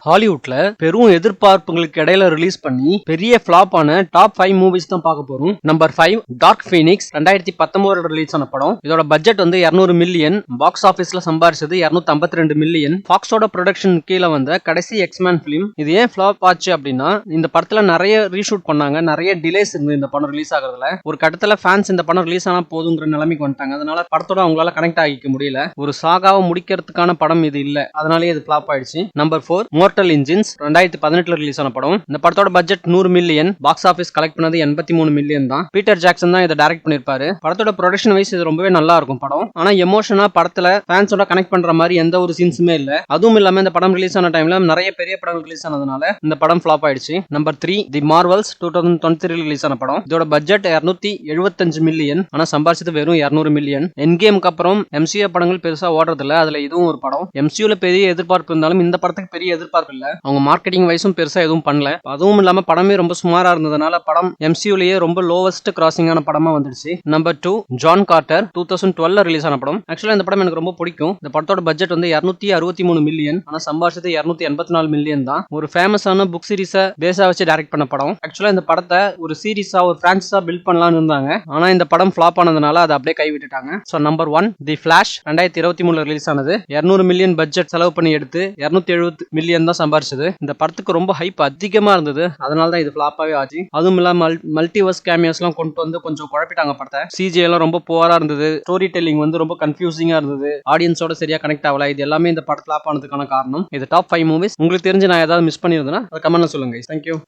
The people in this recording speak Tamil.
ஹாலிவுட்ல பெரும் எதிர்பார்ப்புகளுக்கு இடையில ரிலீஸ் பண்ணி பெரிய ஃபிளாப் ஆன டாப் 5 மூவிஸ் தான் பார்க்க போறோம். நம்பர் 5 டார்க் ஃபீனிக்ஸ் 2019 ரிலீஸ் ஆன படம். இதோட பட்ஜெட் வந்து 200 மில்லியன், பாக்ஸ் ஆபீஸ்ல சம்பாரிச்சது 252 மில்லியன். ஃபாக்ஸோட ப்ரொடக்ஷன் கீழே வந்த கடைசி எக்ஸ்மேன் பிலிம். இது ஏன் ஃபிளாப் ஆச்சு அப்படின்னா, இந்த படத்துல நிறைய ரீஷூட் பண்ணாங்க, நிறைய டிலேஸ் இருந்து இந்த படம் ரிலீஸ் ஆகுறதுல. ஒரு கட்டத்துல ஃபேன்ஸ் இந்த படம் ரிலீஸ் ஆனா போதுங்கிற நிலைமைக்கு வந்துட்டாங்க. அதனால படத்தோட அவங்களால கனெக்ட் ஆகிக்க முடியல. ஒரு சாகாவை முடிக்கிறதுக்கான படம் இது இல்ல, அதனாலேயே இது ஃபிளாப் ஆயிடுச்சு. நம்பர் 4 மோர்டல் இன்ஜின்ஸ் 2018 ரிலீஸ் ஆன படம். இந்த படத்தோட budget 100 million, box office collect பண்ணது 83 மில்லியன் தான். பீட்டர் ஜாக்சன் தான் இதை டைரக்ட் பண்ணிருப்பாரு. படத்தோட ப்ரொடக்ஷன் வைஸ் இது ரொம்பவே நல்லா இருக்கும் படம். ஆனா எமோஷனா படத்துல ஃபேன்ஸோட கனெக்ட் பண்ற மாதிரி எந்த ஒரு சீன்ஸுமே இல்ல. அதுவும் இல்லாம இந்த படம் ரிலீஸ் ஆன டைம்ல நிறைய பெரிய படங்கள் ரிலீஸ் ஆனதுனால இந்த படம் ஃபிளாப் ஆயிடுச்சு. நம்பர் 3 தி மார்வல்ஸ் 2023 ரிலீஸ் ஆன படம். இதோட பட்ஜெட் 275 மில்லியன், ஆனா சம்பாரிச்சது வெறும் 200 மில்லியன். என் கேமுக்கு அப்புறம் MCU படங்கள் பெருசா ஓடுறது இல்ல, அதுல இதுவும் ஒரு படம். MCUல பெரிய எதிர்பார்ப்பு இருந்தாலும் இந்த படத்துக்கு பெரிய எதிர்பார்ப்பு இல்ல. அவங்க மார்க்கெட்டிங் வைஸும் பெருசா எதுவும் பண்ணல. அதுவும் இல்லாம படமே ரொம்ப சுமாரா இருந்ததுனால படம் MCUலயே ரொம்ப லோவஸ்ட் கிராசிங் ஆன படமா வந்துடுச்சு. நம்பர் 2 ஜான் கார்ட்டர் 2012 ரிலீஸ் ஆன படம். ஆக்சுவலா இந்த படம் எனக்கு ரொம்ப பிடிக்கும். இந்த படத்தோட பட்ஜெட் வந்து 263 மில்லியன், ஆனா சம்பாரிச்சது 284 மில்லியன் தான். ஒரு ஃபேமஸான புக் சீரிஸை பேஸா வச்சு டைரக்ட் பண்ண படம். ஆக்சுவலா இந்த படத்தை ஒரு சீரிஸா ஒரு பிரான்சைஸா பில்ட் பண்ணலாம்னு இருந்தாங்க. ஆனா இந்த படம் ஃபிளாப் ஆனதுனால அதை அப்படியே கைவிட்டுட்டாங்க. சோ நம்பர் 1 தி ஃபிளாஷ் 2023 ரிலீஸ் ஆனது. 200 மில்லியன் பட்ஜெட் செலவு பண்ணி எடுத்து 270 மில்லியன் தான் சம்பாரிச்சது. இந்த படத்துக்கு ரொம்ப ஹைப் அதிகமா இருந்தது, அதனால தான் இது ஃபிளாப்பாவே ஆச்சு. அதுவும் இல்லாம மல்டிவர்ஸ் கேமியோஸ் எல்லாம் கொண்டு வந்து கொஞ்சம் குழப்பிட்டாங்க படத்தை. CGI எல்லாம் ரொம்ப போரா இருந்தது. ஸ்டோரி டெல்லிங் வந்து ரொம்ப கன்ஃபியூசிங்கா இருந்தது. ஆடியன்ஸோட சரியா கனெக்ட் ஆகல. இது எல்லாமே இந்த படம் ஃபிளாப் ஆனதுக்கான காரணம். இது டாப் 5 மூவிஸ். உங்களுக்கு தெரிஞ்சு நான் ஏதாவது மிஸ் பண்ணியிருந்தேன்னா அதை கமெண்ட்ல சொல்லுங்க. தேங்க்யூ.